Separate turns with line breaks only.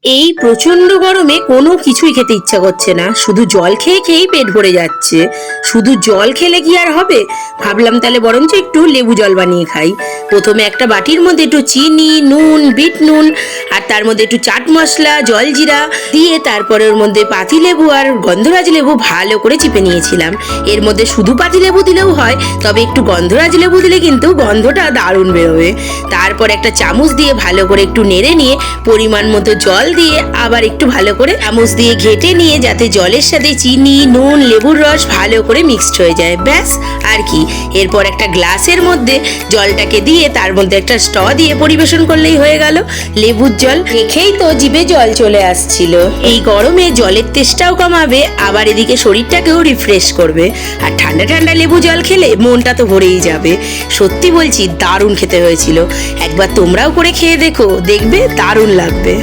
এই প্রচন্ড গরমে কোনো কিছুই খেতে ইচ্ছা করছে না, শুধু জল খেয়ে খেয়েই পেট ভরে যাচ্ছে। শুধু জল খেলে কি আর হবে? ভাবলাম তাহলে বরঞ্চ একটু লেবু জল বানিয়ে খাই। প্রথমে একটা বাটির মধ্যে একটু চিনি, নুন, বিট নুন, আর তার মধ্যে একটু চাট মশলা, জলজিরা দিয়ে তারপরে ওর মধ্যে পাতিলেবু আর গন্ধরাজ লেবু ভালো করে চিপে নিয়েছিলাম। এর মধ্যে শুধু পাতিলেবু দিলেও হয়, তবে একটু গন্ধরাজ লেবু দিলে কিন্তু গন্ধটা দারুণ বেরোবে। তারপর একটা চামচ দিয়ে ভালো করে একটু নেড়ে নিয়ে পরিমাণ মতো জল দিয়ে আবার একটু ভালো করে চামচ দিয়ে ঘেটে নিয়ে যাতে জলের সাথে চিনি, নুন, লেবুর রস ভালো করে মিক্সড হয়ে যায়, ব্যাস আর কি। এরপর একটা গ্লাসের মধ্যে জলটাকে দিয়ে তার মধ্যে একটা স্ট্র দিয়ে পরিবেশন করলেই হয়ে গেল লেবুর জল। দেখেই তো জিভে জল চলে আসছিল। এই গরমে জলের তেষ্টাও কমাবে, আবার এদিকে শরীরটাকেও রিফ্রেশ করবে। আর ঠান্ডা ঠান্ডা লেবু জল খেলে মনটা তো ভরেই যাবে। সত্যি বলছি, দারুণ খেতে হয়েছিল। একবার তোমরাও করে খেয়ে দেখো, দেখবে দারুণ লাগবে।